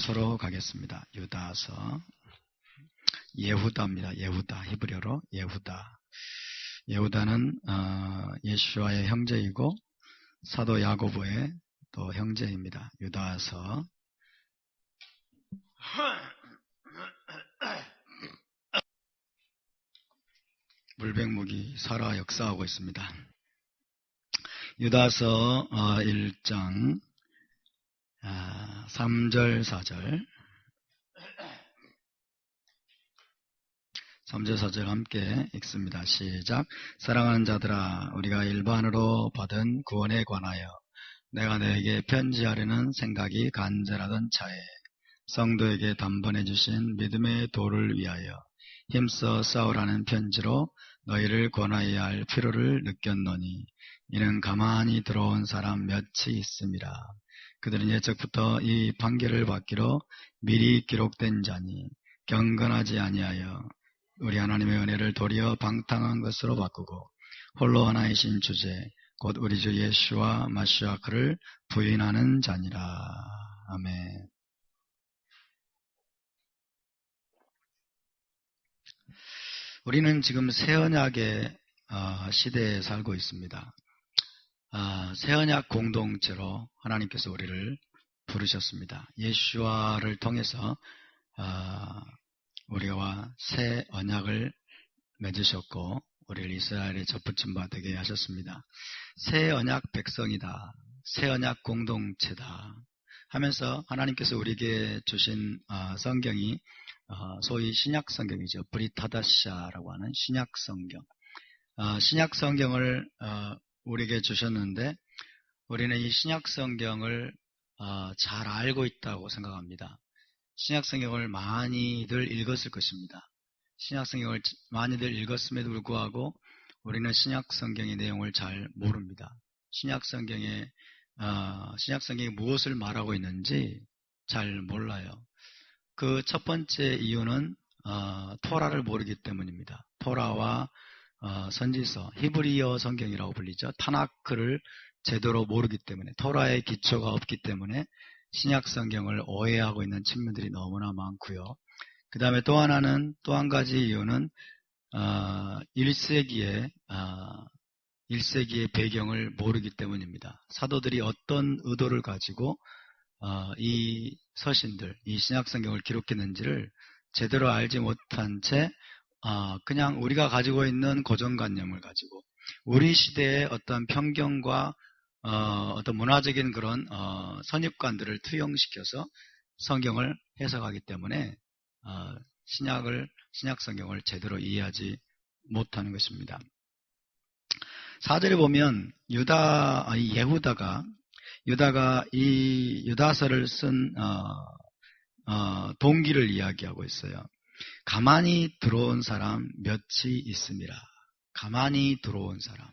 유다서로 가겠습니다. 유다서. 예후다입니다. 예후다. 히브리어로 예후다. 예후다는 예수와의 형제이고 사도 야고보의 또 형제입니다. 유다서. 물백목이 살아 역사하고 있습니다. 유다서 1장 3절 4절 3절 4절 함께 읽습니다. 시작. 사랑하는 자들아, 우리가 일반으로 받은 구원에 관하여 내가 너에게 편지하려는 생각이 간절하던 차에 성도에게 단번해 주신 믿음의 도를 위하여 힘써 싸우라는 편지로 너희를 권하여야 할 필요를 느꼈노니 이는 가만히 들어온 사람 몇이 있음이라. 그들은 예적부터 이 판결을 받기로 미리 기록된 자니 경건하지 아니하여 우리 하나님의 은혜를 도리어 방탕한 것으로 바꾸고 홀로 하나이신 주제 곧 우리 주 예수와 마시아 그를 부인하는 자니라. 아멘. 우리는 지금 새언약의 시대에 살고 있습니다. 새언약 공동체로 하나님께서 우리를 부르셨습니다. 예수와를 통해서 우리와 새 언약을 맺으셨고 우리를 이스라엘의 접붙임 바 되게 하셨습니다. 새 언약 백성이다. 새 언약 공동체다 하면서 하나님께서 우리에게 주신 성경이 소위 신약 성경이죠. 브리타다샤라고 하는 신약 성경. 신약 성경을 우리에게 주셨는데 우리는 이 신약 성경을 잘 알고 있다고 생각합니다. 신약 성경을 많이들 읽었을 것입니다. 신약 성경을 많이들 읽었음에도 불구하고 우리는 신약 성경의 내용을 잘 모릅니다. 신약 성경이 무엇을 말하고 있는지 잘 몰라요. 그 첫 번째 이유는 토라를 모르기 때문입니다. 토라와 선지서, 히브리어 성경이라고 불리죠. 타나크를 제대로 모르기 때문에, 토라의 기초가 없기 때문에 신약 성경을 오해하고 있는 측면들이 너무나 많고요. 그 다음에 또 한 가지 이유는 1세기의 배경을 모르기 때문입니다. 사도들이 어떤 의도를 가지고 이 서신들, 이 신약 성경을 기록했는지를 제대로 알지 못한 채 그냥 우리가 가지고 있는 고정관념을 가지고 우리 시대의 어떤 편견과 어떤 문화적인 그런 선입관들을 투영시켜서 성경을 해석하기 때문에 신약 성경을 제대로 이해하지 못하는 것입니다. 4절에 보면 유다가 이 유다서를 쓴 동기를 이야기하고 있어요. 가만히 들어온 사람 몇이 있음이라. 가만히 들어온 사람.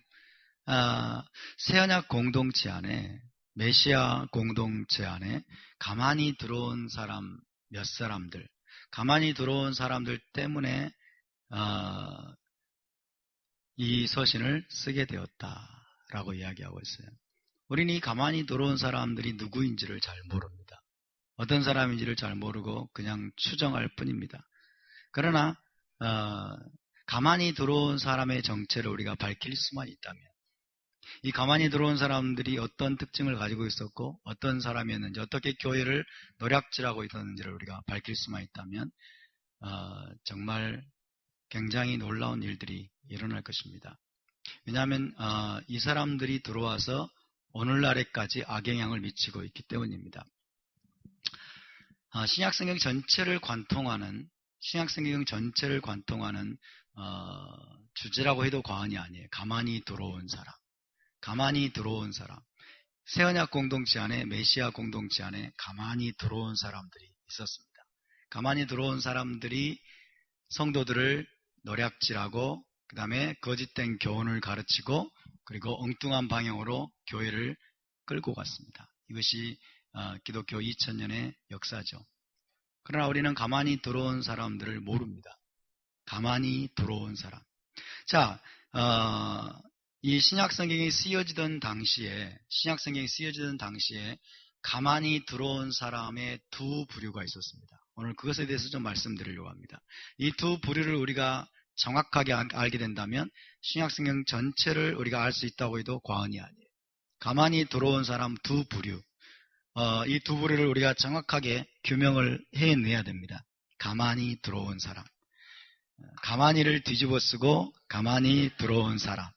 새언약 공동체 안에, 메시아 공동체 안에 가만히 들어온 사람 몇 사람들, 가만히 들어온 사람들 때문에 이 서신을 쓰게 되었다라고 이야기하고 있어요. 우리는 이 가만히 들어온 사람들이 누구인지를 잘 모릅니다. 어떤 사람인지를 잘 모르고 그냥 추정할 뿐입니다. 그러나 가만히 들어온 사람의 정체를 우리가 밝힐 수만 있다면, 이 가만히 들어온 사람들이 어떤 특징을 가지고 있었고 어떤 사람이었는지, 어떻게 교회를 노략질하고 있었는지를 우리가 밝힐 수만 있다면 정말 굉장히 놀라운 일들이 일어날 것입니다. 왜냐하면 이 사람들이 들어와서 오늘날에까지 악영향을 미치고 있기 때문입니다. 신약성경 전체를 관통하는 주제라고 해도 과언이 아니에요. 가만히 들어온 사람. 새언약 공동체 안에, 메시아 공동체 안에 가만히 들어온 사람들이 있었습니다. 가만히 들어온 사람들이 성도들을 노략질하고 그 다음에 거짓된 교훈을 가르치고 그리고 엉뚱한 방향으로 교회를 끌고 갔습니다. 이것이 기독교 2000년의 역사죠. 그러나 우리는 가만히 들어온 사람들을 모릅니다. 가만히 들어온 사람. 자, 이 신약성경이 쓰여지던 당시에 가만히 들어온 사람의 두 부류가 있었습니다. 오늘 그것에 대해서 좀 말씀드리려고 합니다. 이 두 부류를 우리가 정확하게 알게 된다면 신약성경 전체를 우리가 알 수 있다고 해도 과언이 아니에요. 가만히 들어온 사람 두 부류, 이 두 부류를 우리가 정확하게 규명을 해내야 됩니다. 가만히 들어온 사람, 가만히를 뒤집어 쓰고 가만히 들어온 사람.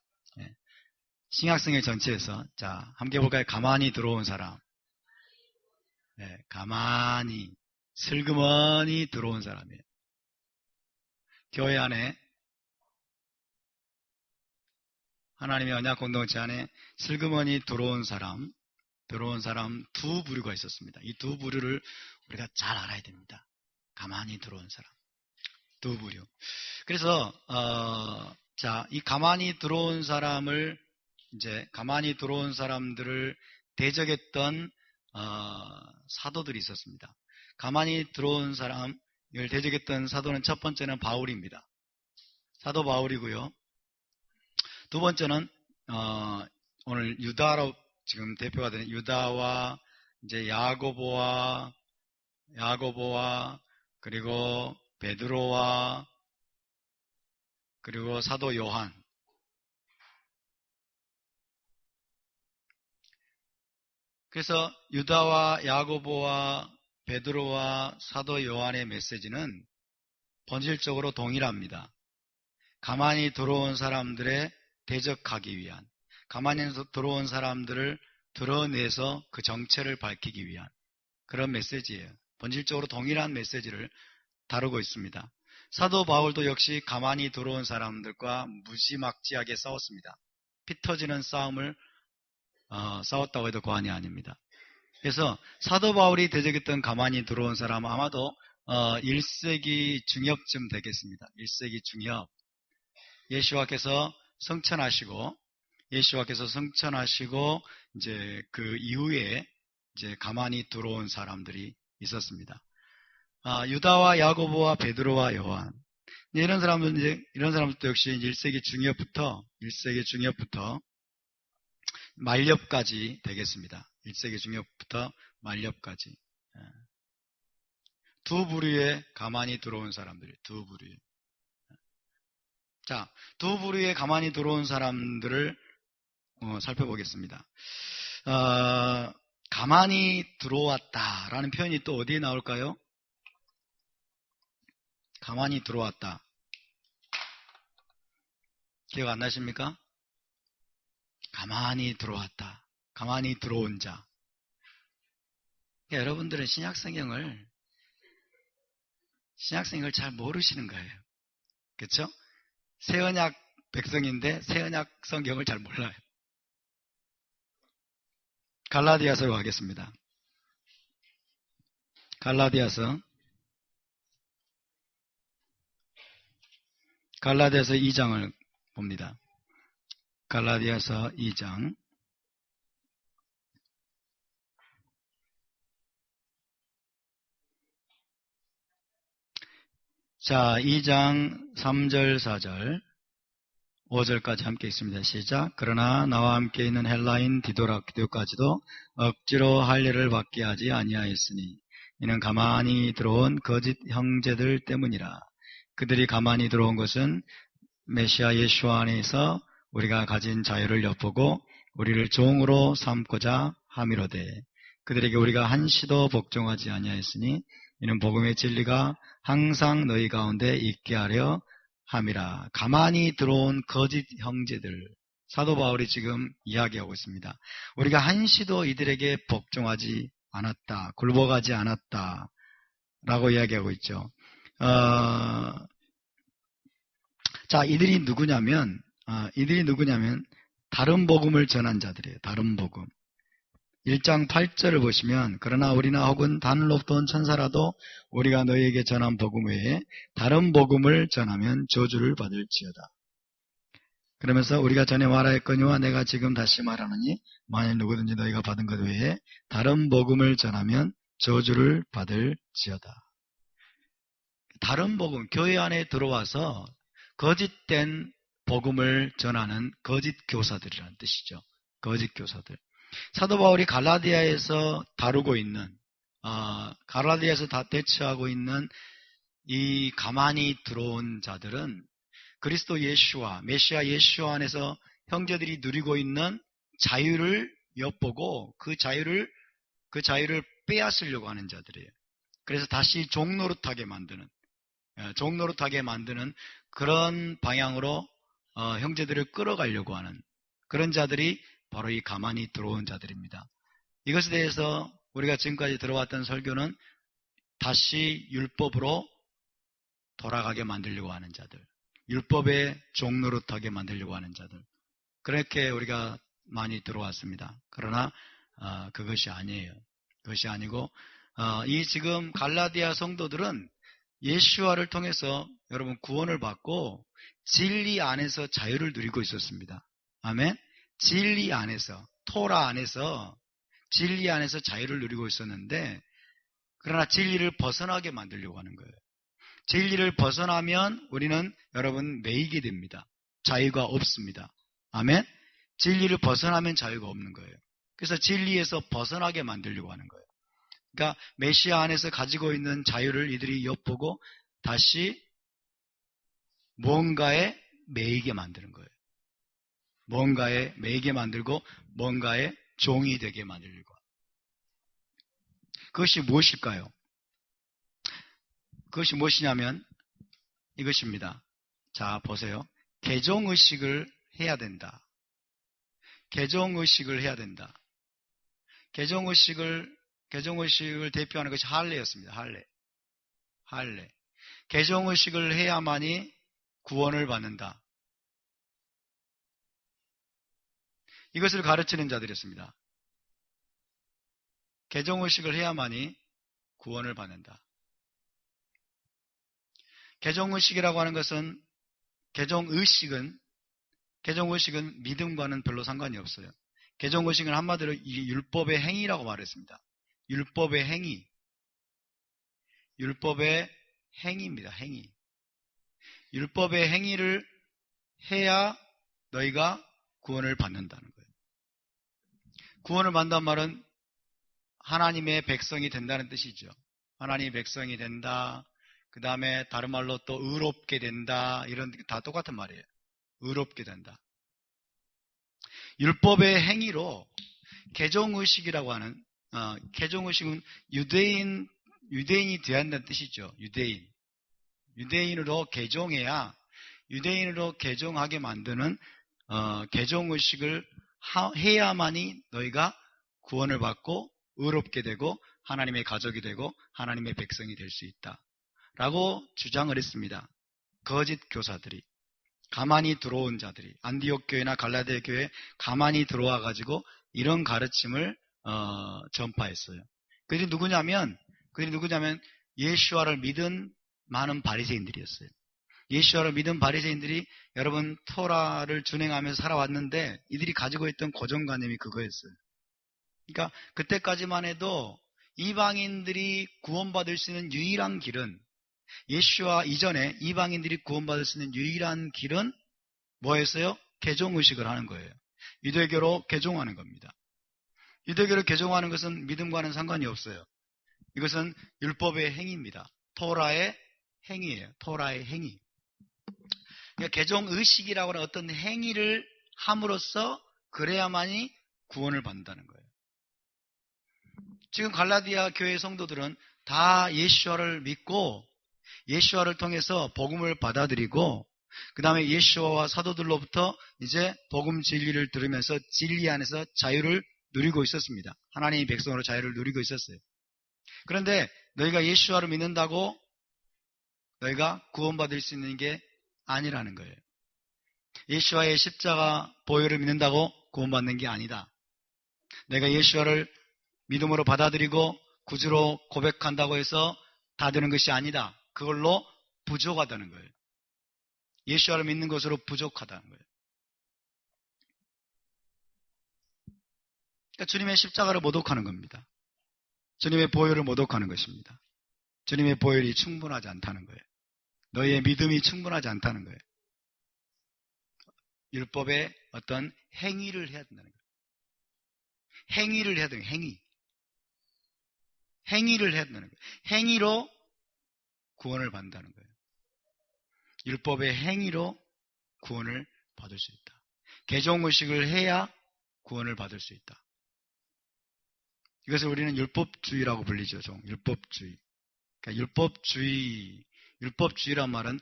신약성경 전체에서 자 함께 볼까요? 가만히 들어온 사람, 가만히 슬그머니 들어온 사람이에요. 교회 안에 하나님의 언약 공동체 안에 슬그머니 들어온 사람 두 부류가 있었습니다. 이 두 부류를 우리가 잘 알아야 됩니다. 가만히 들어온 사람 두 부류. 그래서 이 가만히 들어온 사람을 가만히 들어온 사람들을 대적했던 사도들이 있었습니다. 가만히 들어온 사람을 대적했던 사도는 첫 번째는 바울입니다. 사도 바울이고요. 두 번째는 오늘 유다로 지금 대표가 되는 유다와 야고보와 그리고 베드로와 그리고 사도 요한. 그래서 유다와 야고보와 베드로와 사도 요한의 메시지는 본질적으로 동일합니다. 가만히 들어온 사람들의 대적하기 위한, 가만히 들어온 사람들을 드러내서 그 정체를 밝히기 위한 그런 메시지예요. 본질적으로 동일한 메시지를 다루고 있습니다. 사도 바울도 역시 가만히 들어온 사람들과 무지막지하게 싸웠습니다. 피 터지는 싸움을 싸웠다고 해도 과언이 아닙니다. 그래서 사도 바울이 대적했던 가만히 들어온 사람은 아마도 1세기 중엽쯤 되겠습니다. 1세기 중엽. 예수와께서 성천하시고 그 이후에 가만히 들어온 사람들이 있었습니다. 유다와 야고보와 베드로와 요한. 이런 사람들도 역시 1세기 중엽부터 만렵까지 되겠습니다. 1세기 중엽부터 만렵까지. 두 부류에 가만히 들어온 사람들이, 두 부류. 자, 두 부류에 가만히 들어온 사람들을 살펴보겠습니다. 가만히 들어왔다라는 표현이 또 어디에 나올까요? 가만히 들어왔다. 기억 안 나십니까? 가만히 들어왔다. 가만히 들어온 자. 그러니까 여러분들은 신약성경을 잘 모르시는 거예요. 그렇죠? 새언약 백성인데 새언약 성경을 잘 몰라요. 갈라디아서로 가겠습니다. 갈라디아서 2장을 봅니다. 갈라디아서 2장. 자, 2장 3절, 4절, 5절까지 함께 있습니다. 시작. 그러나 나와 함께 있는 헬라인 디도까지도 억지로 할례를 받게 하지 아니하였으니 이는 가만히 들어온 거짓 형제들 때문이라. 그들이 가만히 들어온 것은 메시아 예수 안에서 우리가 가진 자유를 엿보고 우리를 종으로 삼고자 함이로되 그들에게 우리가 한시도 복종하지 아니하였으니 이는 복음의 진리가 항상 너희 가운데 있게 하려 함이라. 가만히 들어온 거짓 형제들, 사도 바울이 지금 이야기하고 있습니다. 우리가 한시도 이들에게 복종하지 않았다, 굴복하지 않았다 라고 이야기하고 있죠. 자, 이들이 누구냐면 다른 복음을 전한 자들이에요. 다른 복음. 1장 8절을 보시면 그러나 우리나 혹은 단을 높던 천사라도 우리가 너희에게 전한 복음 외에 다른 복음을 전하면 저주를 받을지어다. 그러면서 우리가 전에 말하였거니와 내가 지금 다시 말하노니 만일 누구든지 너희가 받은 것 외에 다른 복음을 전하면 저주를 받을지어다. 다른 복음, 교회 안에 들어와서 거짓된 복음을 전하는 거짓 교사들이라는 뜻이죠. 거짓 교사들. 사도 바울이 갈라디아에서 다루고 있는, 갈라디아에서 다 대처하고 있는 이 가만히 들어온 자들은 그리스도 예수와 메시아 예수 안에서 형제들이 누리고 있는 자유를 엿보고 그 자유를 빼앗으려고 하는 자들이에요. 그래서 다시 종노릇하게 만드는 그런 방향으로 형제들을 끌어가려고 하는 그런 자들이 바로 이 가만히 들어온 자들입니다. 이것에 대해서 우리가 지금까지 들어왔던 설교는 다시 율법으로 돌아가게 만들려고 하는 자들, 율법의 종노릇하게 만들려고 하는 자들, 그렇게 우리가 많이 들어왔습니다. 그러나 그것이 아니에요. 그것이 아니고 이 지금 갈라디아 성도들은 예수와를 통해서 여러분 구원을 받고 진리 안에서 자유를 누리고 있었습니다. 아멘. 진리 안에서, 토라 안에서, 진리 안에서 자유를 누리고 있었는데, 그러나 진리를 벗어나게 만들려고 하는 거예요. 진리를 벗어나면 우리는 여러분 매이게 됩니다. 자유가 없습니다. 아멘. 진리를 벗어나면 자유가 없는 거예요. 그래서 진리에서 벗어나게 만들려고 하는 거예요. 그러니까 메시아 안에서 가지고 있는 자유를 이들이 엿보고 다시 뭔가에 매이게 만드는 거예요. 뭔가에 매이게 만들고 뭔가에 종이 되게 만들려고. 그것이 무엇일까요? 그것이 무엇이냐면 이것입니다. 자, 보세요. 개종의식을 해야 된다. 개종의식을 해야 된다. 개종의식을 대표하는 것이 할례였습니다. 할례. 개종의식을 해야만이 구원을 받는다. 이것을 가르치는 자들이었습니다. 개종의식을 해야만이 구원을 받는다. 개종의식이라고 하는 것은 개종의식은 믿음과는 별로 상관이 없어요. 개종의식은 한마디로 이 율법의 행위라고 말했습니다. 율법의 행위입니다. 행위. 율법의 행위를 해야 너희가 구원을 받는다는 거예요. 구원을 받는다는 말은 하나님의 백성이 된다는 뜻이죠. 하나님의 백성이 된다. 그 다음에 다른 말로 또 의롭게 된다. 이런 다 똑같은 말이에요. 의롭게 된다. 율법의 행위로 개종의식이라고 하는 개종의식은 유대인이 되어야 한다는 뜻이죠. 유대인으로 개종하게 만드는 개종의식을 해야만이 너희가 구원을 받고 의롭게 되고 하나님의 가족이 되고 하나님의 백성이 될 수 있다. 라고 주장을 했습니다. 거짓 교사들이, 가만히 들어온 자들이, 안디옥 교회나 갈라디아 교회에 가만히 들어와 가지고 이런 가르침을 전파했어요. 그들이 누구냐면 예수와를 믿은 많은 바리새인들이었어요. 예수와를 믿은 바리새인들이 여러분 토라를 준행하면서 살아왔는데 이들이 가지고 있던 고정관념이 그거였어요. 그러니까 그때까지만 해도 이방인들이 구원받을 수 있는 유일한 길은, 예수와 이전에 이방인들이 구원받을 수 있는 유일한 길은 뭐였어요? 개종의식을 하는 거예요. 유대교로 개종하는 겁니다. 유대교로 개종하는 것은 믿음과는 상관이 없어요. 이것은 율법의 행위입니다. 토라의 행위예요. 토라의 행위. 그러니까 개종의식이라고 하는 어떤 행위를 함으로써 그래야만이 구원을 받는다는 거예요. 지금 갈라디아 교회 성도들은 다 예수와를 믿고 예수와를 통해서 복음을 받아들이고 그 다음에 예수와 사도들로부터 이제 복음 진리를 들으면서 진리 안에서 자유를 누리고 있었습니다. 하나님의 백성으로 자유를 누리고 있었어요. 그런데 너희가 예수와를 믿는다고 너희가 구원받을 수 있는 게 아니라는 거예요. 예수와의 십자가 보혈을 믿는다고 구원받는 게 아니다. 내가 예수와를 믿음으로 받아들이고 구주로 고백한다고 해서 다 되는 것이 아니다. 그걸로 부족하다는 거예요. 예수와를 믿는 것으로 부족하다는 거예요. 그러니까 주님의 십자가를 모독하는 겁니다. 주님의 보혈을 모독하는 것입니다. 주님의 보혈이 충분하지 않다는 거예요. 너희의 믿음이 충분하지 않다는 거예요. 율법의 어떤 행위를 해야 된다는 거예요. 행위를 해야 되는 거예요. 행위를 해야 되는 거예요. 행위로 구원을 받는다는 거예요. 율법의 행위로 구원을 받을 수 있다. 개종의식을 해야 구원을 받을 수 있다. 이것을 우리는 율법주의라고 불리죠. 율법주의. 그러니까 율법주의란 말은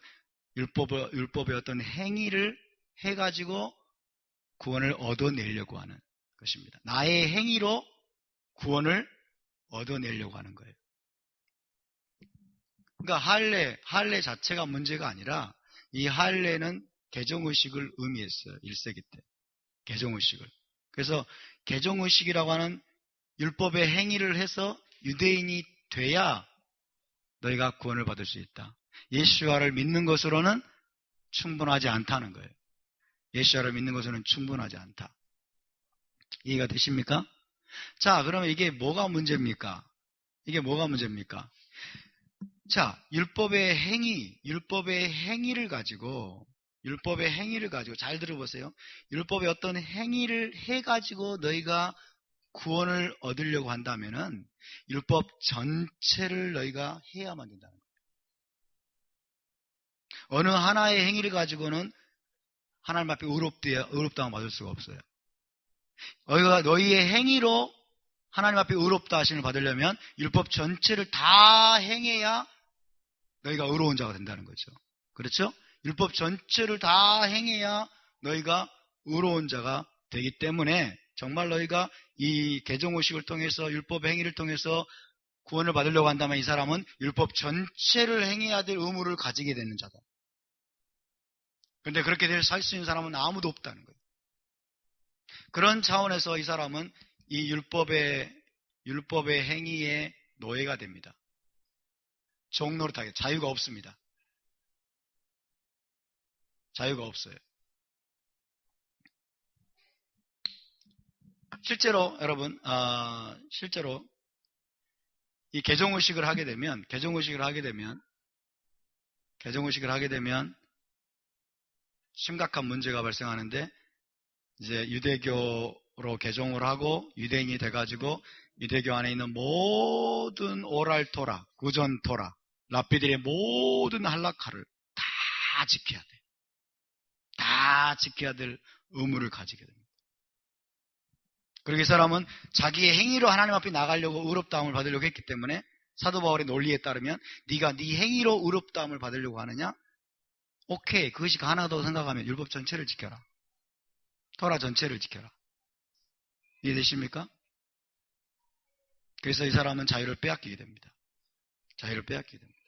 율법의 어떤 행위를 해가지고 구원을 얻어내려고 하는 것입니다. 나의 행위로 구원을 얻어내려고 하는 거예요. 그러니까 할례 자체가 문제가 아니라 이 할례는 개종의식을 의미했어요. 1세기 때. 개종의식을. 그래서 개종의식이라고 하는 율법의 행위를 해서 유대인이 돼야 너희가 구원을 받을 수 있다. 예수와를 믿는 것으로는 충분하지 않다는 거예요. 예수와를 믿는 것으로는 충분하지 않다. 이해가 되십니까? 자, 그러면 이게 뭐가 문제입니까? 자, 율법의 행위를 가지고 잘 들어보세요. 율법의 어떤 행위를 해가지고 너희가 구원을 얻으려고 한다면은 율법 전체를 너희가 해야만 된다는 거예요. 어느 하나의 행위를 가지고는 하나님 앞에 의롭다함을 받을 수가 없어요. 너희의 행위로 하나님 앞에 의롭다 하심을 받으려면 율법 전체를 다 행해야 너희가 의로운 자가 된다는 거죠. 그렇죠? 율법 전체를 다 행해야 너희가 의로운 자가 되기 때문에 정말 너희가 이 개종의식을 통해서 율법의 행위를 통해서 구원을 받으려고 한다면 이 사람은 율법 전체를 행해야 될 의무를 가지게 되는 자다. 그런데 그렇게 살 수 있는 사람은 아무도 없다는 거예요. 그런 차원에서 이 사람은 이 율법의 행위의 노예가 됩니다. 종노릇하게 자유가 없습니다. 자유가 없어요. 실제로 여러분, 실제로 이 개종의식을 하게 되면 심각한 문제가 발생하는데, 이제 유대교로 개종을 하고 유대인이 돼가지고 유대교 안에 있는 모든 오랄 토라, 구전 토라, 랍비들의 모든 할라카를 다 지켜야 돼. 다 지켜야 될 의무를 가지게 됩니다. 그리고 이 사람은 자기의 행위로 하나님 앞에 나가려고 의롭다함을 받으려고 했기 때문에 사도 바울의 논리에 따르면 네가 네 행위로 의롭다함을 받으려고 하느냐? 오케이, 그것이 가능하다고 생각하면 율법 전체를 지켜라. 토라 전체를 지켜라. 이해되십니까? 그래서 이 사람은 자유를 빼앗기게 됩니다. 자유를 빼앗기게 됩니다.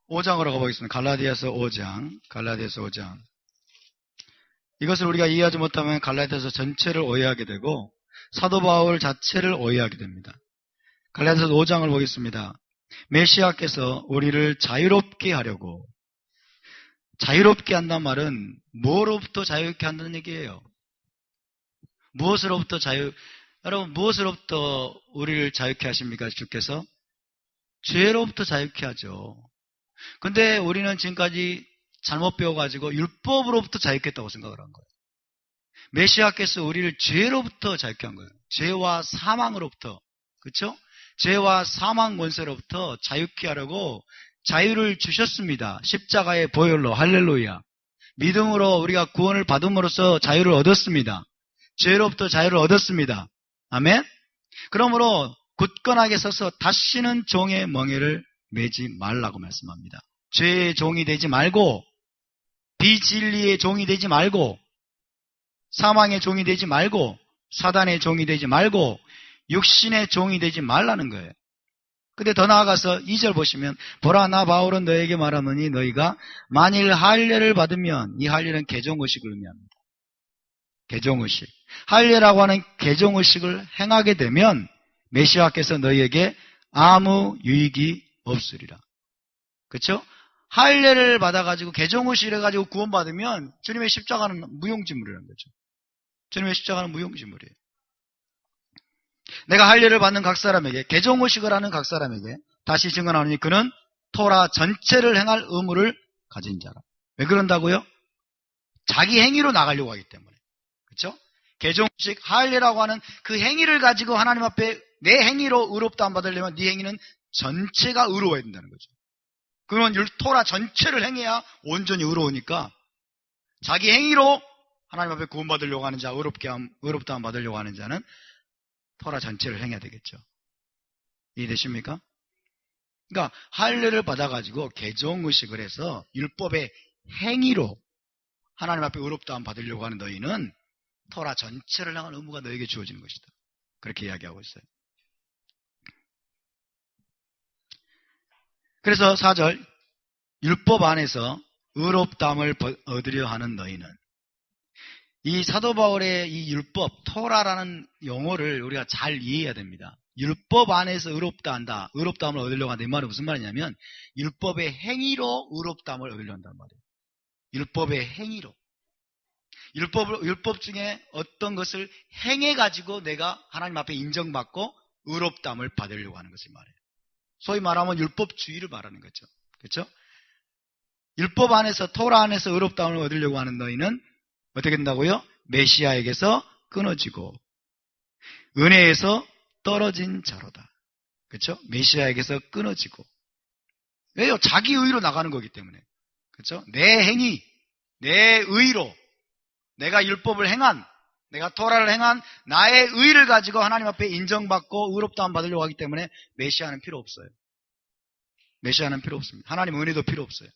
(5장으로) 가보겠습니다. 갈라디아서 5장. 이것을 우리가 이해하지 못하면 갈라디아서 전체를 오해하게 되고 사도 바울 자체를 오해하게 됩니다. 갈라디아서 5장을 보겠습니다. 메시아께서 우리를 자유롭게 하려고, 자유롭게 한다는 말은 뭐로부터 자유롭게 한다는 얘기예요? 여러분 무엇으로부터 우리를 자유케 하십니까? 주께서 죄로부터 자유케 하죠. 근데 우리는 지금까지 잘못 배워가지고 율법으로부터 자유케 했다고 생각을 한 거예요. 메시아께서 우리를 죄로부터 자유케 한 거예요. 죄와 사망으로부터, 그렇죠? 죄와 사망 권세로부터 자유케 하려고 자유를 주셨습니다. 십자가의 보혈로. 할렐루야. 믿음으로 우리가 구원을 받음으로써 자유를 얻었습니다. 죄로부터 자유를 얻었습니다. 아멘. 그러므로 굳건하게 서서 다시는 종의 멍에를 매지 말라고 말씀합니다. 죄의 종이 되지 말고, 비진리의 종이 되지 말고, 사망의 종이 되지 말고, 사단의 종이 되지 말고, 육신의 종이 되지 말라는 거예요. 근데 더 나아가서 2절 보시면, 보라, 나 바울은 너에게 말하노니 너희가 만일 할례를 받으면, 이 할례는 개종의식을 의미합니다. 개종의식. 할례라고 하는 개종의식을 행하게 되면 메시아께서 너희에게 아무 유익이 없으리라. 그렇죠? 할례를 받아가지고 개종의식을 해가지고 구원받으면 주님의 십자가는 무용지물이라는 거죠. 주님의 십자가는 무용지물이에요. 내가 할례를 받는 각 사람에게, 개종의식을 하는 각 사람에게 다시 증언하노니 그는 토라 전체를 행할 의무를 가진 자라. 왜 그런다고요? 자기 행위로 나가려고 하기 때문에. 그렇죠? 개종식 할례라고 하는 그 행위를 가지고 하나님 앞에 내 행위로 의롭다함 받으려면 네 행위는 전체가 의로워야 된다는 거죠. 그러면 토라 전체를 행해야 온전히 의로우니까 자기 행위로 하나님 앞에 구원받으려고 하는 자, 의롭다함 받으려고 하는 자는 토라 전체를 행해야 되겠죠. 이해되십니까? 그러니까 할례를 받아가지고 개종의식을 해서 율법의 행위로 하나님 앞에 의롭다함 받으려고 하는 너희는 토라 전체를 향한 의무가 너에게 주어지는 것이다. 그렇게 이야기하고 있어요. 그래서 4절 율법 안에서 의롭다함을 얻으려 하는 너희는, 이 사도 바울의 이 율법, 토라라는 용어를 우리가 잘 이해해야 됩니다. 율법 안에서 의롭다 한다, 의롭다함을 얻으려고 한다. 이 말은 무슨 말이냐면 율법의 행위로 의롭다함을 얻으려고 한다는 말이에요. 율법의 행위로. 율법 중에 어떤 것을 행해가지고 내가 하나님 앞에 인정받고 의롭다함을 받으려고 하는 것을 말해요. 소위 말하면 율법주의를 말하는 거죠. 그렇죠? 율법 안에서, 토라 안에서 의롭다함을 얻으려고 하는 너희는 어떻게 된다고요? 메시아에게서 끊어지고 은혜에서 떨어진 자로다. 그렇죠? 메시아에게서 끊어지고. 왜요? 자기 의로 나가는 거기 때문에. 그렇죠? 내 행위, 내 의로, 내가 율법을 행한, 내가 토라를 행한 나의 의를 가지고 하나님 앞에 인정받고 의롭다함 받으려고 하기 때문에 메시아는 필요 없어요. 메시아는 필요 없습니다. 하나님 은혜도 필요 없어요.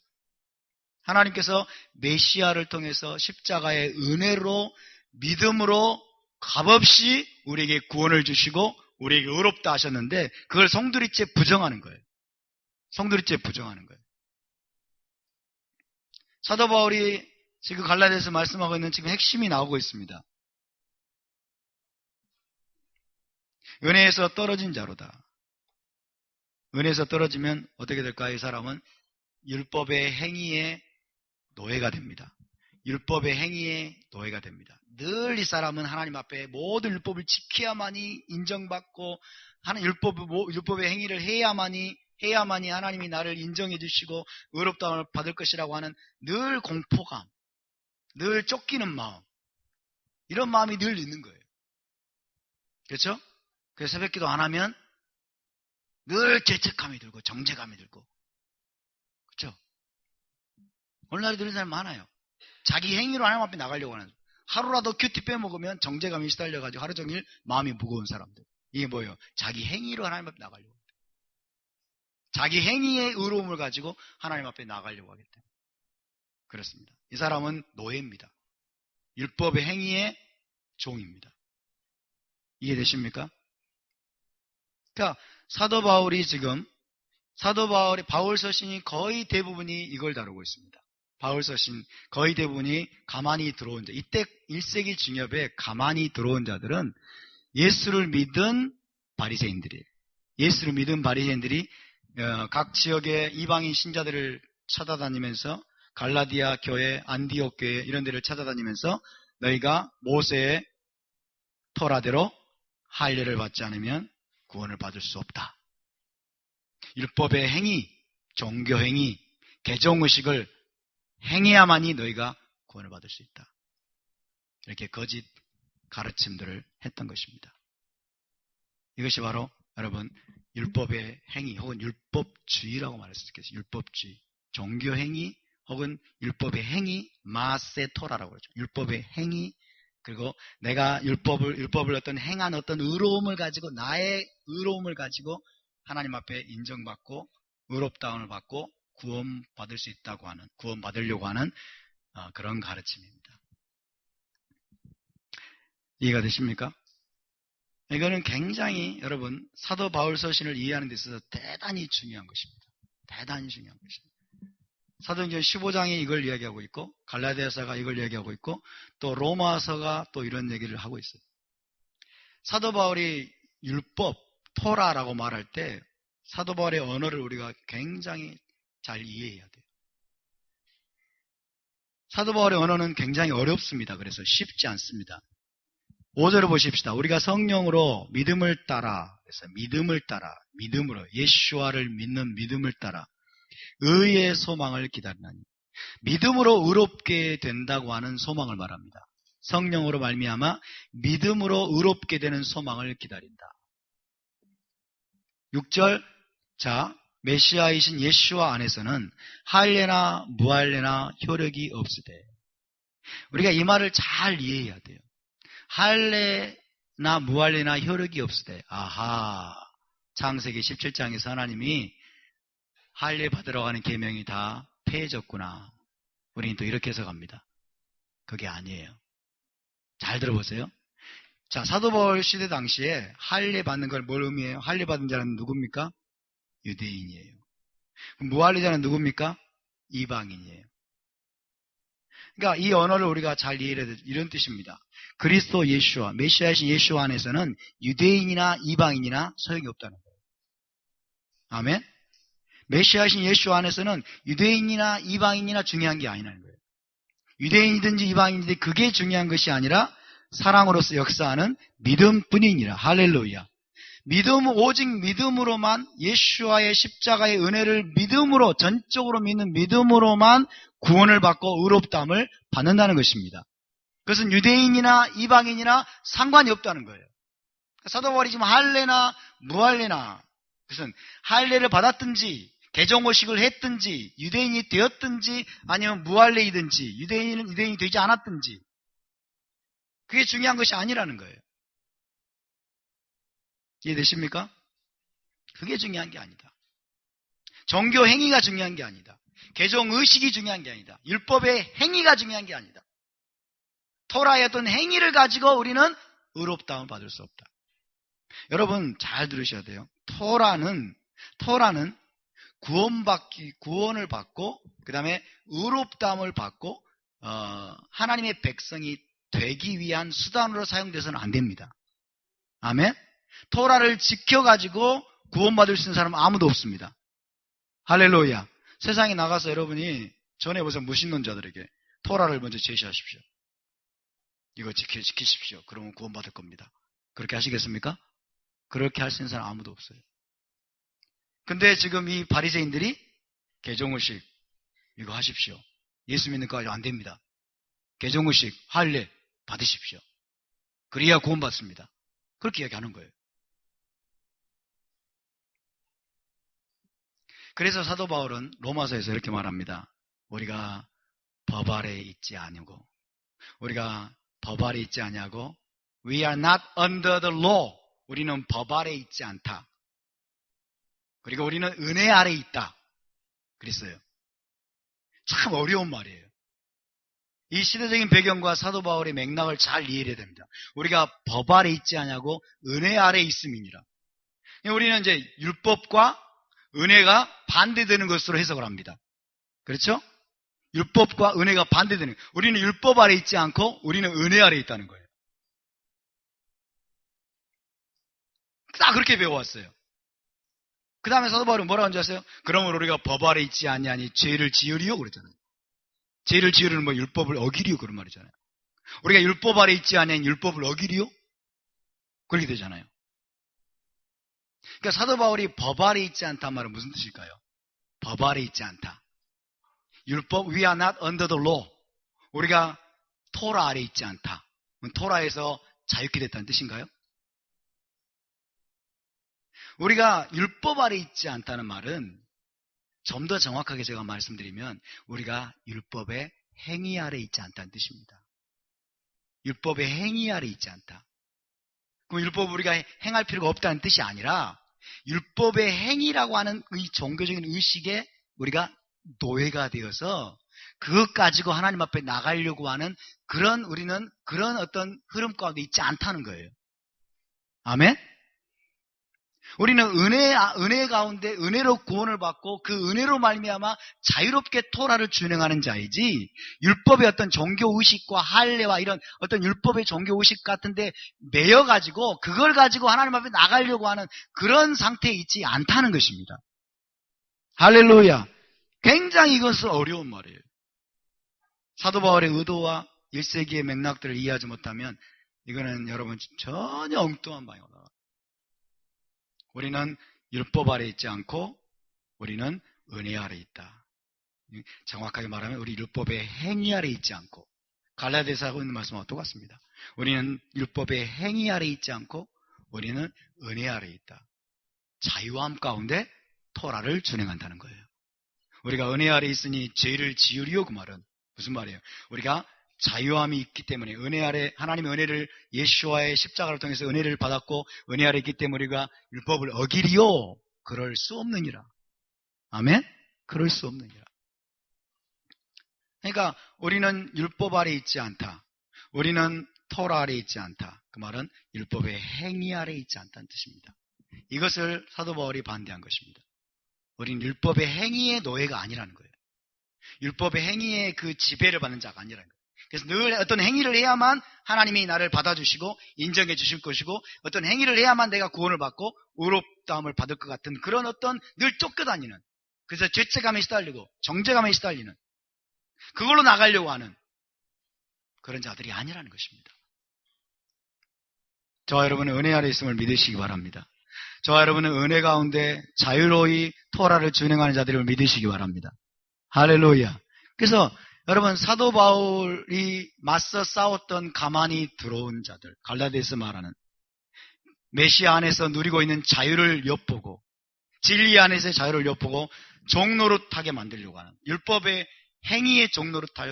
하나님께서 메시아를 통해서 십자가의 은혜로, 믿음으로 값없이 우리에게 구원을 주시고 우리에게 의롭다 하셨는데 그걸 성두리째 부정하는 거예요. 성두리째 부정하는 거예요. 사도 바울이 지금 갈라디아서 말씀하고 있는 지금 핵심이 나오고 있습니다. 은혜에서 떨어진 자로다. 은혜에서 떨어지면 어떻게 될까요? 이 사람은 율법의 행위에 노예가 됩니다. 율법의 행위에 노예가 됩니다. 늘 이 사람은 하나님 앞에 모든 율법을 지켜야만이 인정받고 율법의 행위를 해야만이 하나님이 나를 인정해 주시고 의롭다함을 받을 것이라고 하는 늘 공포감, 늘 쫓기는 마음, 이런 마음이 늘 있는 거예요. 그렇죠? 그래서 새벽기도 안 하면 늘 죄책감이 들고 정죄감이 들고, 그렇죠? 오늘날에 들은 사람 많아요. 자기 행위로 하나님 앞에 나가려고 하는, 하루라도 큐티 빼먹으면 정죄감이 시달려가지고 하루 종일 마음이 무거운 사람들. 이게 뭐예요? 자기 행위로 하나님 앞에 나가려고 합니다. 자기 행위의 의로움을 가지고 하나님 앞에 나가려고 하기 때문에 그렇습니다. 이 사람은 노예입니다. 율법의 행위의 종입니다. 이해되십니까? 그러니까 바울 서신이 거의 대부분이 이걸 다루고 있습니다. 바울 서신 거의 대부분이 가만히 들어온 자, 이때 1세기 증협에 가만히 들어온 자들은 예수를 믿은 바리새인들이에요. 예수를 믿은 바리새인들이 각 지역의 이방인 신자들을 찾아다니면서 갈라디아 교회, 안디옥 교회 이런 데를 찾아다니면서 너희가 모세의 토라대로 할례를 받지 않으면 구원을 받을 수 없다. 율법의 행위, 종교 행위, 개종의식을 행해야만이 너희가 구원을 받을 수 있다. 이렇게 거짓 가르침들을 했던 것입니다. 이것이 바로 여러분 율법의 행위 혹은 율법주의라고 말할 수 있겠어요. 율법주의, 종교 행위 혹은 율법의 행위, 마세 토라라고 그러죠. 율법의 행위, 그리고 내가 율법을 어떤 행한 어떤 의로움을 가지고 나의 의로움을 가지고 하나님 앞에 인정받고 의롭다함을 받고 구원받을 수 있다고 하는, 구원받으려고 하는 그런 가르침입니다. 이해가 되십니까? 이거는 굉장히 여러분 사도 바울 서신을 이해하는 데 있어서 대단히 중요한 것입니다. 대단히 중요한 것입니다. 사도행전 15장이 이걸 이야기하고 있고 갈라디아서가 이걸 이야기하고 있고 또 로마서가 또 이런 얘기를 하고 있어요. 사도 바울이 율법, 토라라고 말할 때 사도 바울의 언어를 우리가 굉장히 잘 이해해야 돼요. 사도 바울의 언어는 굉장히 어렵습니다. 그래서 쉽지 않습니다. 5절을 보십시다. 우리가 성령으로 믿음을 따라, 그래서 믿음으로 예수와를 믿는 믿음을 따라 의의 소망을 기다리나니. 믿음으로 의롭게 된다고 하는 소망을 말합니다. 성령으로 말미암아 믿음으로 의롭게 되는 소망을 기다린다. 6절, 자, 메시아이신 예수와 안에서는 할례나 무할례나 효력이 없으되. 우리가 이 말을 잘 이해해야 돼요. 할례나 무할례나 효력이 없으되. 아하, 창세기 17장에서 하나님이 할례 받으러 가는 계명이 다 폐해졌구나. 우리는 또 이렇게 해석합니다. 그게 아니에요. 잘 들어보세요. 자, 사도 바울 시대 당시에 할례 받는 걸 뭘 의미해요? 할례 받은 자는 누굽니까? 유대인이에요. 무할례자는 누굽니까? 이방인이에요. 그러니까 이 언어를 우리가 잘 이해해야 돼. 이런 뜻입니다. 그리스도 예수와 메시아이신 예수 안에서는 유대인이나 이방인이나 소용이 없다는 거예요. 아멘. 메시아이신 예수 안에서는 유대인이나 이방인이나 중요한 게 아니라는 거예요. 유대인이든지 이방인이든지 그게 중요한 것이 아니라 사랑으로서 역사하는 믿음뿐이니라. 할렐루야. 믿음, 오직 믿음으로만, 예수와의 십자가의 은혜를 믿음으로, 전적으로 믿는 믿음으로만 구원을 받고 의롭다함을 받는다는 것입니다. 그것은 유대인이나 이방인이나 상관이 없다는 거예요. 사도 바울이 지금 할례나 무할례나, 그것은 할례를 받았든지 개종의식을 했든지 유대인이 되었든지 아니면 무할례이든지 유대인이 되지 않았든지 그게 중요한 것이 아니라는 거예요. 이해되십니까? 그게 중요한 게 아니다. 종교 행위가 중요한 게 아니다. 개종의식이 중요한 게 아니다. 율법의 행위가 중요한 게 아니다. 토라의 어떤 행위를 가지고 우리는 의롭다움을 받을 수 없다. 여러분 잘 들으셔야 돼요. 토라는 구원을 받고 그 다음에 의롭다움을 받고 하나님의 백성이 되기 위한 수단으로 사용돼서는 안 됩니다. 아멘? 토라를 지켜가지고 구원받을 수 있는 사람은 아무도 없습니다. 할렐루야. 세상에 나가서 여러분이 전해보세요. 무신론자들에게 토라를 먼저 제시하십시오. 이거 지키십시오. 그러면 구원받을 겁니다. 그렇게 하시겠습니까? 그렇게 할 수 있는 사람 아무도 없어요. 근데 지금 이 바리새인들이 개종의식 이거 하십시오. 예수 믿는 거 안 됩니다. 개종의식, 할례 받으십시오. 그래야 구원받습니다. 그렇게 이야기하는 거예요. 그래서 사도 바울은 로마서에서 이렇게 말합니다. 우리가 법 아래에 있지 아니고 우리가 법 아래에 있지 아니하고 We are not under the law. 우리는 법 아래에 있지 않다. 그리고 우리는 은혜 아래에 있다. 그랬어요. 참 어려운 말이에요. 이 시대적인 배경과 사도 바울의 맥락을 잘 이해해야 됩니다. 우리가 법 아래에 있지 않냐고 은혜 아래에 있음이니라. 우리는 이제 율법과 은혜가 반대되는 것으로 해석을 합니다. 그렇죠? 율법과 은혜가 반대되는 거예요. 우리는 율법 아래에 있지 않고 우리는 은혜 아래에 있다는 거예요. 딱 그렇게 배워왔어요. 그 다음에 사도 바울은 뭐라고 하는지 아세요? 그러면 우리가 법 아래에 있지 아니하니 죄를 지으리요? 그랬잖아요. 죄를 지으려는 뭐 율법을 어기리요? 그런 말이잖아요. 우리가 율법 아래에 있지 아니하니 율법을 어기리요? 그렇게 되잖아요. 그러니까 사도 바울이 법 아래에 있지 않다는 말은 무슨 뜻일까요? 법 아래에 있지 않다. 율법, we are not under the law. 우리가 토라 아래에 있지 않다. 토라에서 자유케 됐다는 뜻인가요? 우리가 율법 아래에 있지 않다는 말은 좀 더 정확하게 제가 말씀드리면 우리가 율법의 행위 아래에 있지 않다는 뜻입니다. 율법의 행위 아래에 있지 않다. 그럼 율법을 우리가 행할 필요가 없다는 뜻이 아니라 율법의 행위라고 하는 이 종교적인 의식에 우리가 노예가 되어서 그것 가지고 하나님 앞에 나가려고 하는 우리는 그런 어떤 흐름 가운데 있지 않다는 거예요. 아멘? 우리는 은혜 가운데 은혜로 구원을 받고 그 은혜로 말미암아 자유롭게 토라를 준행하는 자이지 율법의 어떤 종교의식과 할례와 이런 어떤 율법의 종교의식 같은데 매여가지고 그걸 가지고 하나님 앞에 나가려고 하는 그런 상태에 있지 않다는 것입니다. 할렐루야. 굉장히 이것은 어려운 말이에요. 사도 바울의 의도와 1세기의 맥락들을 이해하지 못하면 이거는 여러분 전혀 엉뚱한 방향으로 나가요. 우리는 율법 아래 있지 않고 우리는 은혜 아래 있다. 정확하게 말하면 우리 율법의 행위 아래 있지 않고, 갈라디아서 하고 있는 말씀과 똑같습니다. 우리는 율법의 행위 아래 있지 않고 우리는 은혜 아래 있다. 자유함 가운데 토라를 준행한다는 거예요. 우리가 은혜 아래 있으니 죄를 지으리요, 그 말은 무슨 말이에요? 우리가 자유함이 있기 때문에, 은혜 아래, 하나님의 은혜를, 예수와의 십자가를 통해서 은혜를 받았고 은혜 아래 있기 때문에 우리가 율법을 어기리요? 그럴 수 없느니라. 아멘? 그럴 수 없느니라. 그러니까 우리는 율법 아래 있지 않다. 우리는 토라 아래 있지 않다. 그 말은 율법의 행위 아래 있지 않다는 뜻입니다. 이것을 사도 바울이 반대한 것입니다. 우리는 율법의 행위의 노예가 아니라는 거예요. 율법의 행위의 그 지배를 받는 자가 아니라는 거예요. 그래서 늘 어떤 행위를 해야만 하나님이 나를 받아주시고 인정해 주실 것이고, 어떤 행위를 해야만 내가 구원을 받고 의롭다함을 받을 것 같은 그런 어떤 늘 쫓겨다니는, 그래서 죄책감에 시달리고 정죄감에 시달리는, 그걸로 나가려고 하는 그런 자들이 아니라는 것입니다. 저와 여러분은 은혜 아래 있음을 믿으시기 바랍니다. 저와 여러분은 은혜 가운데 자유로이 토라를 준행하는 자들을 믿으시기 바랍니다. 할렐루야. 그래서 여러분, 사도 바울이 맞서 싸웠던 가만히 들어온 자들, 갈라디아서 말하는 메시아 안에서 누리고 있는 자유를 엿보고, 진리 안에서의 자유를 엿보고 종노릇하게 만들려고 하는, 율법의 행위의 종노릇하게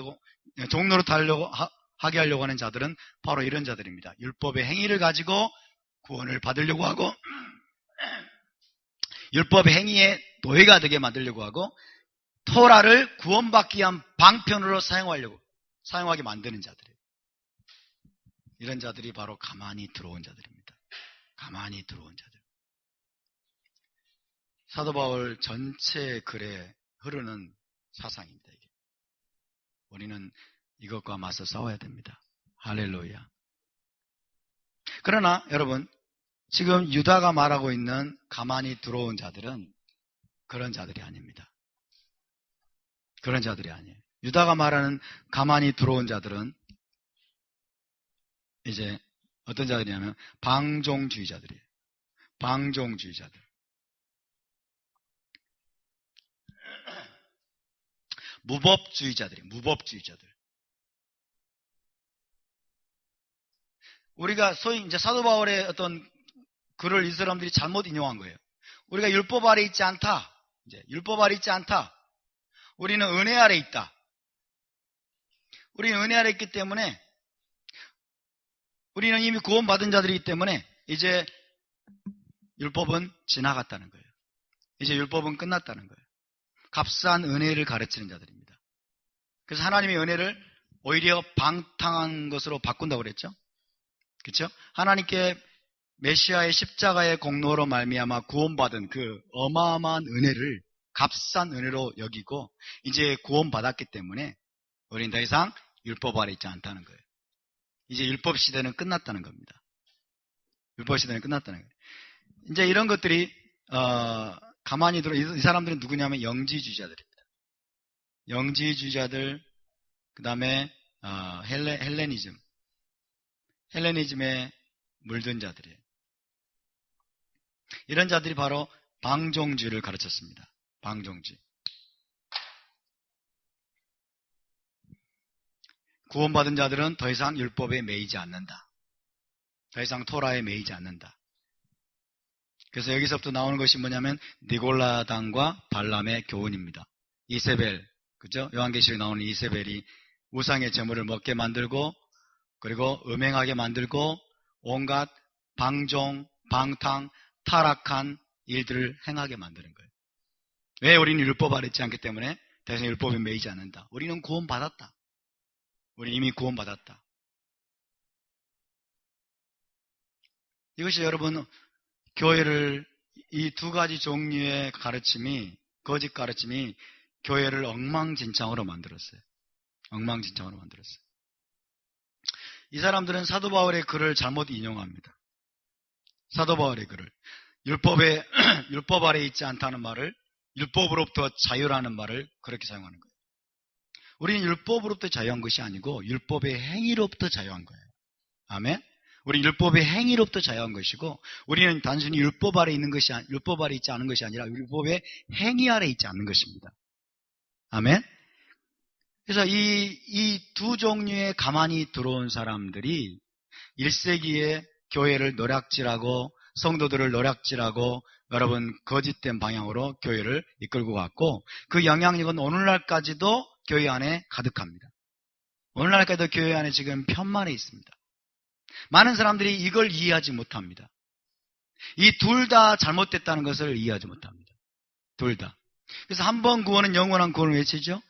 하려고 하는 자들은 바로 이런 자들입니다. 율법의 행위를 가지고 구원을 받으려고 하고, 율법의 행위에 노예가 되게 만들려고 하고, 토라를 구원받기 위한 방편으로 사용하게 만드는 자들이에요. 이런 자들이 바로 가만히 들어온 자들입니다. 가만히 들어온 자들. 사도 바울 전체 글에 흐르는 사상입니다. 이게. 우리는 이것과 맞서 싸워야 됩니다. 할렐루야. 그러나 여러분, 지금 유다가 말하고 있는 가만히 들어온 자들은 그런 자들이 아닙니다. 그런 자들이 아니에요. 유다가 말하는 가만히 들어온 자들은 이제 어떤 자들이냐면 방종주의자들이에요. 방종주의자들. 무법주의자들이에요. 무법주의자들. 우리가 소위 이제 사도 바울의 어떤 글을 이 사람들이 잘못 인용한 거예요. 우리가 율법 아래 있지 않다. 이제 율법 아래 있지 않다. 우리는 은혜 아래 있다. 우리는 은혜 아래 있기 때문에, 우리는 이미 구원받은 자들이기 때문에 이제 율법은 지나갔다는 거예요. 이제 율법은 끝났다는 거예요. 값싼 은혜를 가르치는 자들입니다. 그래서 하나님의 은혜를 오히려 방탕한 것으로 바꾼다고 그랬죠. 그렇죠? 하나님께 메시아의 십자가의 공로로 말미암아 구원받은 그 어마어마한 은혜를 값싼 은혜로 여기고, 이제 구원받았기 때문에 우리는 더 이상 율법 아래 있지 않다는 거예요. 이제 율법 시대는 끝났다는 겁니다. 율법 시대는 끝났다는 거예요. 이제 이런 것들이 가만히 들어, 이 사람들은 누구냐면 영지주의자들입니다. 영지주의자들, 그 다음에 헬레니즘에 물든 자들이에요. 이런 자들이 바로 방종주의를 가르쳤습니다. 방종주의. 구원받은 자들은 더 이상 율법에 매이지 않는다. 더 이상 토라에 매이지 않는다. 그래서 여기서부터 나오는 것이 뭐냐면 니골라당과 발람의 교훈입니다. 이세벨, 그죠? 요한계시록에 나오는 이세벨이 우상의 제물을 먹게 만들고, 그리고 음행하게 만들고, 온갖 방종, 방탕, 타락한 일들을 행하게 만드는 거예요. 왜? 우리는 율법 아래 있지 않기 때문에 더 이상 율법에 매이지 않는다. 우리는 구원받았다. 우리 이미 구원받았다. 이것이 여러분, 교회를, 이 두 가지 종류의 가르침이, 거짓 가르침이 교회를 엉망진창으로 만들었어요. 엉망진창으로 만들었어요. 이 사람들은 사도 바울의 글을 잘못 인용합니다. 사도 바울의 글을. 율법 아래 있지 않다는 말을, 율법으로부터 자유라는 말을 그렇게 사용하는 거예요. 우리는 율법으로부터 자유한 것이 아니고 율법의 행위로부터 자유한 거예요. 아멘? 우리 율법의 행위로부터 자유한 것이고, 우리는 단순히 율법 아래 있지 않은 것이 아니라 율법의 행위 아래 있지 않는 것입니다. 아멘? 그래서 이 두 종류의 가만히 들어온 사람들이 1세기에 교회를 노략질하고 성도들을 노략질하고 여러분 거짓된 방향으로 교회를 이끌고 갔고 그 영향력은 오늘날까지도 교회 안에 가득합니다. 오늘날까지도 교회 안에 지금 편만에 있습니다. 많은 사람들이 이걸 이해하지 못합니다. 이 둘 다 잘못됐다는 것을 이해하지 못합니다. 둘 다. 그래서 한 번 구원은 영원한 구원을 외치죠.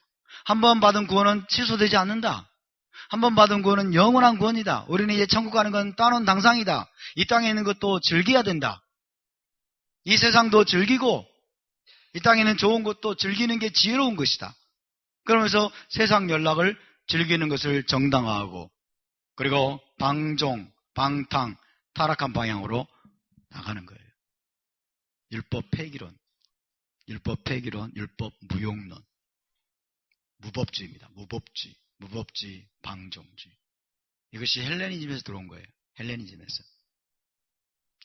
한 번 받은 구원은 취소되지 않는다. 한 번 받은 구원은 영원한 구원이다. 우리는 이제 천국 가는 건 따놓은 당상이다. 이 땅에 있는 것도 즐겨야 된다. 이 세상도 즐기고 이 땅에 있는 좋은 것도 즐기는 게 지혜로운 것이다. 그러면서 세상 연락을 즐기는 것을 정당화하고 그리고 방종, 방탕, 타락한 방향으로 나가는 거예요. 율법 폐기론, 율법 폐기론, 율법 무용론, 무법주의입니다. 무법주의, 방종주의. 이것이 헬레니즘에서 들어온 거예요. 헬레니즘에서.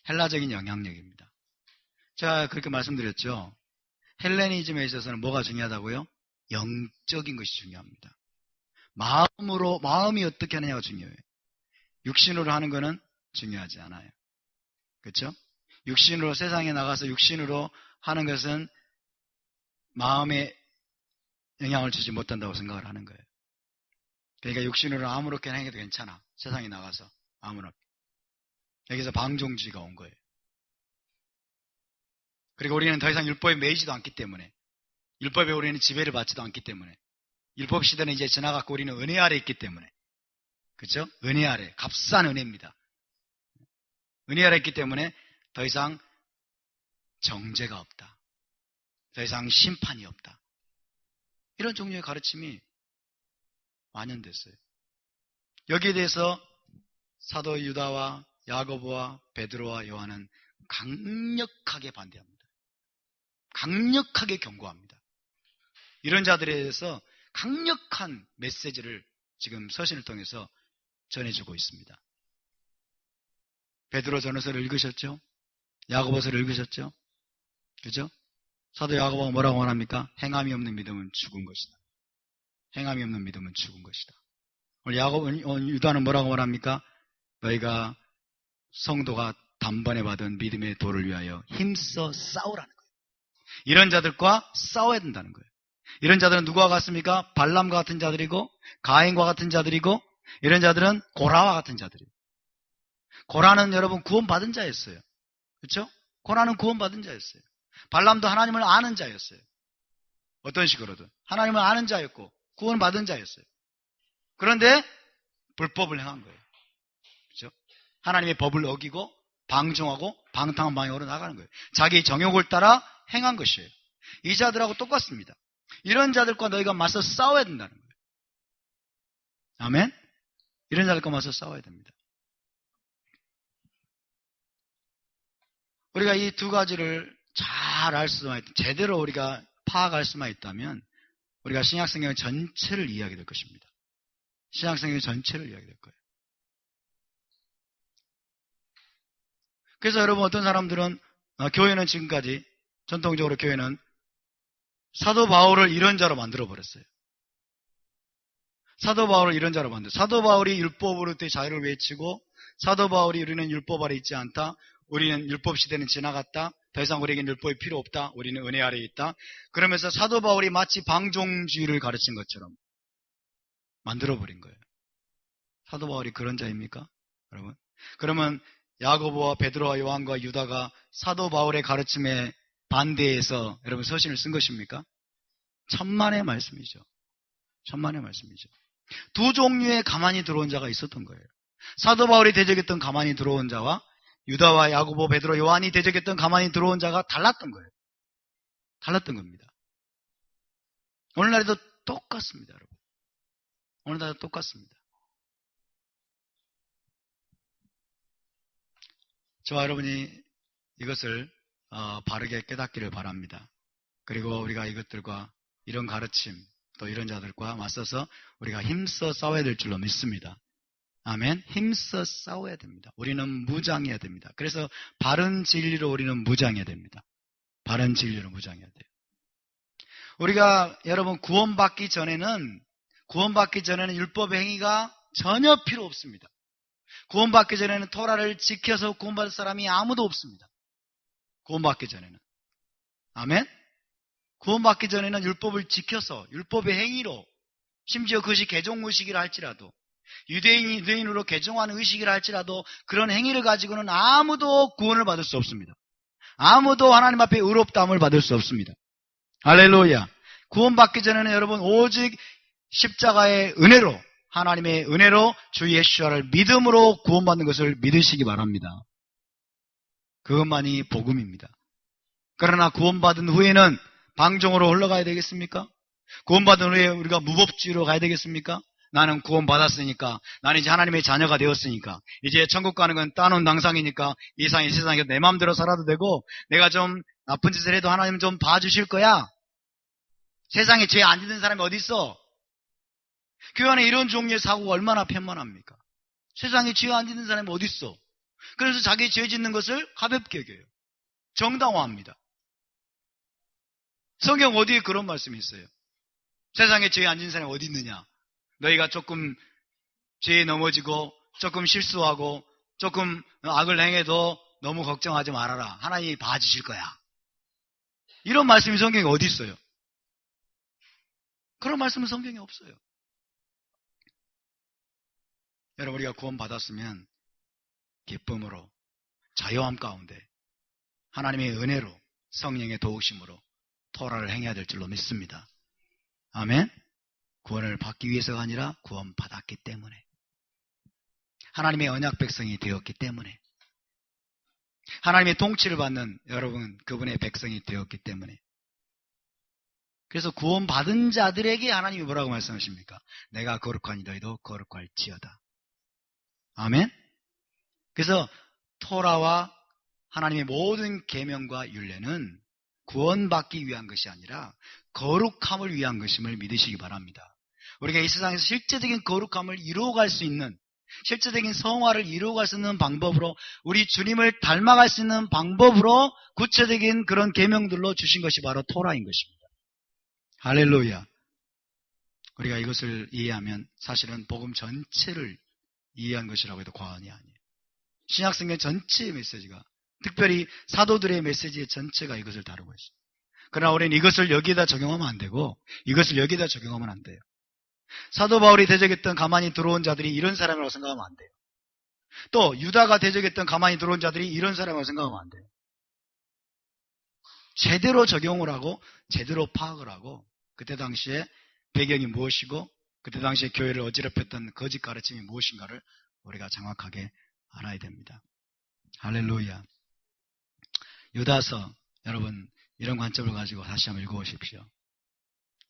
헬라적인 영향력입니다. 제가 그렇게 말씀드렸죠. 헬레니즘에 있어서는 뭐가 중요하다고요? 영적인 것이 중요합니다. 마음이 어떻게 하느냐가 중요해요. 육신으로 하는 거는 중요하지 않아요. 그렇죠? 육신으로 세상에 나가서 육신으로 하는 것은 마음에 영향을 주지 못한다고 생각을 하는 거예요. 그러니까 육신으로 아무렇게나 해도 괜찮아. 세상에 나가서 아무렇게. 여기서 방종주의가 온 거예요. 그리고 우리는 더 이상 율법에 매이지도 않기 때문에 율법에 우리는 지배를 받지도 않기 때문에 율법 시대는 이제 지나갔고 우리는 은혜 아래 있기 때문에 그렇죠? 은혜 아래, 값싼 은혜입니다. 은혜 아래 있기 때문에 더 이상 정죄가 없다. 더 이상 심판이 없다. 이런 종류의 가르침이 만연됐어요. 여기에 대해서 사도 유다와 야고보와 베드로와 요한은 강력하게 반대합니다. 강력하게 경고합니다. 이런 자들에 대해서 강력한 메시지를 지금 서신을 통해서 전해주고 있습니다. 베드로 전서를 읽으셨죠? 야고보서를 읽으셨죠? 그죠? 사도 야고보가 뭐라고 말합니까? 행함이 없는 믿음은 죽은 것이다. 행함이 없는 믿음은 죽은 것이다. 오늘 유다는 뭐라고 말합니까? 너희가 성도가 단번에 받은 믿음의 도를 위하여 힘써 싸우라는 거예요. 이런 자들과 싸워야 된다는 거예요. 이런 자들은 누구와 같습니까? 발람과 같은 자들이고 가인과 같은 자들이고 이런 자들은 고라와 같은 자들이에요. 고라는 여러분 구원받은 자였어요. 그렇죠? 고라는 구원받은 자였어요. 발람도 하나님을 아는 자였어요. 어떤 식으로든 하나님을 아는 자였고 구원받은 자였어요. 그런데 불법을 행한 거예요. 그렇죠? 하나님의 법을 어기고 방종하고 방탕한 방향으로 나가는 거예요. 자기 정욕을 따라 행한 것이에요. 이 자들하고 똑같습니다. 이런 자들과 너희가 맞서 싸워야 된다는 거예요. 아멘? 이런 자들과 맞서 싸워야 됩니다. 우리가 이 두 가지를 잘 알 수만 있다면, 제대로 우리가 파악할 수만 있다면 우리가 신약성경 전체를 이해하게 될 것입니다. 신약성경 전체를 이해하게 될 거예요. 그래서 여러분 어떤 사람들은 교회는 지금까지 전통적으로 교회는 사도 바울을 이런 자로 만들어버렸어요. 사도 바울을 이런 자로 만들었어요. 사도 바울이 율법으로부터의 자유를 외치고 사도 바울이 우리는 율법 아래 있지 않다. 우리는 율법 시대는 지나갔다. 더 이상 우리에게는 율법이 필요 없다. 우리는 은혜 아래에 있다. 그러면서 사도 바울이 마치 방종주의를 가르친 것처럼 만들어버린 거예요. 사도 바울이 그런 자입니까? 여러분? 그러면 야고보와 베드로와 요한과 유다가 사도 바울의 가르침에 반대해서 여러분 서신을 쓴 것입니까? 천만의 말씀이죠. 천만의 말씀이죠. 두 종류의 가만히 들어온 자가 있었던 거예요. 사도 바울이 대적했던 가만히 들어온 자와 유다와 야고보, 베드로, 요한이 대적했던 가만히 들어온 자가 달랐던 거예요. 달랐던 겁니다. 오늘날에도 똑같습니다, 여러분. 오늘날에도 똑같습니다. 저와 여러분이 이것을 바르게 깨닫기를 바랍니다. 그리고 우리가 이것들과 이런 가르침, 또 이런 자들과 맞서서 우리가 힘써 싸워야 될 줄로 믿습니다. 아멘. 힘써 싸워야 됩니다. 우리는 무장해야 됩니다. 그래서 바른 진리로 우리는 무장해야 됩니다. 바른 진리로 무장해야 돼요. 우리가 여러분 구원받기 전에는 율법의 행위가 전혀 필요 없습니다. 구원받기 전에는 토라를 지켜서 구원받을 사람이 아무도 없습니다. 구원받기 전에는. 아멘? 구원받기 전에는 율법을 지켜서 율법의 행위로, 심지어 그것이 개종 의식이라 할지라도, 유대인으로 개종하는 의식이라 할지라도 그런 행위를 가지고는 아무도 구원을 받을 수 없습니다. 아무도 하나님 앞에 의롭다함을 받을 수 없습니다. 할렐루야. 구원받기 전에는 여러분 오직 십자가의 은혜로, 하나님의 은혜로 주 예수를 믿음으로 구원받는 것을 믿으시기 바랍니다. 그것만이 복음입니다. 그러나 구원받은 후에는 방종으로 흘러가야 되겠습니까? 구원받은 후에 우리가 무법주의로 가야 되겠습니까? 나는 구원받았으니까, 나는 이제 하나님의 자녀가 되었으니까, 이제 천국 가는 건 따놓은 당상이니까 이 세상에 내 마음대로 살아도 되고, 내가 좀 나쁜 짓을 해도 하나님 좀 봐주실 거야. 세상에 죄 안 짓는 사람이 어디 있어? 교회 안에 이런 종류의 사고가 얼마나 편만합니까? 세상에 죄 안 짓는 사람이 어디 있어? 그래서 자기 죄 짓는 것을 가볍게 여겨요. 정당화합니다. 성경 어디에 그런 말씀이 있어요? 세상에 죄 안 짓는 사람이 어디 있느냐? 너희가 조금 죄에 넘어지고 조금 실수하고 조금 악을 행해도 너무 걱정하지 말아라. 하나님이 봐주실 거야. 이런 말씀이 성경에 어디 있어요? 그런 말씀은 성경에 없어요. 여러분, 우리가 구원받았으면 기쁨으로, 자유함 가운데 하나님의 은혜로, 성령의 도우심으로 토라를 행해야 될 줄로 믿습니다. 아멘. 구원을 받기 위해서가 아니라 구원받았기 때문에, 하나님의 언약 백성이 되었기 때문에, 하나님의 통치를 받는 여러분 그분의 백성이 되었기 때문에. 그래서 구원받은 자들에게 하나님이 뭐라고 말씀하십니까? 내가 거룩하니 너희도 거룩할지어다. 아멘. 그래서 토라와 하나님의 모든 계명과 율례는 구원받기 위한 것이 아니라 거룩함을 위한 것임을 믿으시기 바랍니다. 우리가 이 세상에서 실제적인 거룩함을 이루어갈 수 있는, 실제적인 성화를 이루어갈 수 있는 방법으로, 우리 주님을 닮아갈 수 있는 방법으로 구체적인 그런 계명들로 주신 것이 바로 토라인 것입니다. 할렐루야. 우리가 이것을 이해하면 사실은 복음 전체를 이해한 것이라고 해도 과언이 아니에요. 신약성경 전체의 메시지가, 특별히 사도들의 메시지의 전체가 이것을 다루고 있어요. 그러나 우리는 이것을 여기에다 적용하면 안 되고, 이것을 여기에다 적용하면 안 돼요. 사도 바울이 대적했던 가만히 들어온 자들이 이런 사람이라고 생각하면 안 돼요. 또 유다가 대적했던 가만히 들어온 자들이 이런 사람이라고 생각하면 안 돼요. 제대로 적용을 하고 제대로 파악을 하고, 그때 당시에 배경이 무엇이고 그때 당시에 교회를 어지럽혔던 거짓 가르침이 무엇인가를 우리가 정확하게 알아야 됩니다. 할렐루야. 유다서, 여러분 이런 관점을 가지고 다시 한번 읽어보십시오.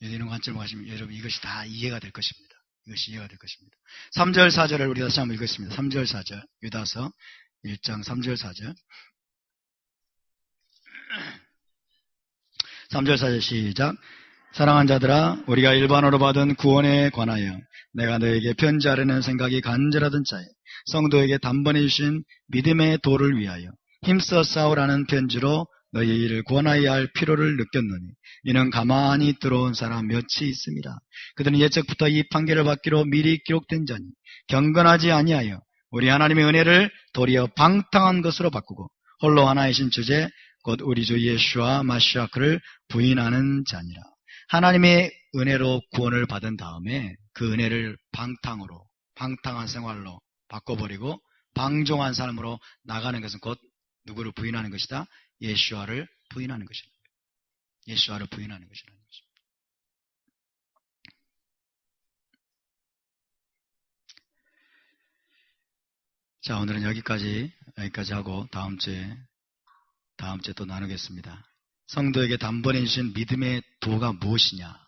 이런 관점을 가지면 여러분 이것이 다 이해가 될 것입니다. 이것이 이해가 될 것입니다. 3절 4절을 우리 다시 한번 읽겠습니다. 3절 4절 유다서 1장 3절 4절 3절 4절 시작. 사랑하는 자들아, 우리가 일반으로 받은 구원에 관하여 내가 너에게 편지하려는 생각이 간절하던 차에 성도에게 단번에 주신 믿음의 도를 위하여 힘써 싸우라는 편지로 너희 이를 권하여야 할 필요를 느꼈느니, 이는 가만히 들어온 사람 몇이 있습니다. 그들은 예적부터 이 판결을 받기로 미리 기록된 자니 경건하지 아니하여 우리 하나님의 은혜를 도리어 방탕한 것으로 바꾸고 홀로 하나이신 주제 곧 우리 주 예수와 마시아 그를 부인하는 자니라. 하나님의 은혜로 구원을 받은 다음에 그 은혜를 방탕한 생활로 바꿔버리고 방종한 삶으로 나가는 것은 곧 누구를 부인하는 것이다? 예수와를 부인하는 것이다. 예수와를 부인하는 것이라는 것입니다. 자, 오늘은 여기까지 하고 다음 주에 또 나누겠습니다. 성도에게 단번에 주신 믿음의 도가 무엇이냐,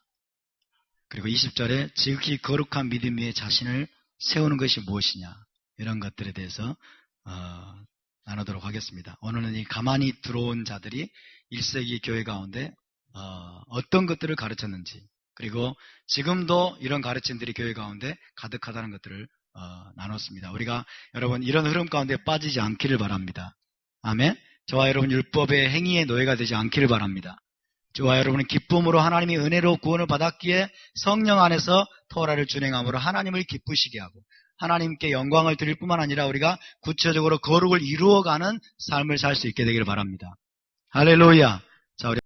그리고 20절에 지극히 거룩한 믿음 위에 자신을 세우는 것이 무엇이냐, 이런 것들에 대해서 나누도록 하겠습니다. 오늘은 이 가만히 들어온 자들이 1세기 교회 가운데 어떤 것들을 가르쳤는지, 그리고 지금도 이런 가르침들이 교회 가운데 가득하다는 것들을 나눴습니다. 우리가 여러분 이런 흐름 가운데 빠지지 않기를 바랍니다. 아멘. 저와 여러분 율법의 행위의 노예가 되지 않기를 바랍니다. 저와 여러분은 기쁨으로 하나님이 은혜로 구원을 받았기에 성령 안에서 토라를 준행함으로 하나님을 기쁘시게 하고 하나님께 영광을 드릴 뿐만 아니라 우리가 구체적으로 거룩을 이루어가는 삶을 살 수 있게 되기를 바랍니다. 할렐루야. 자, 우리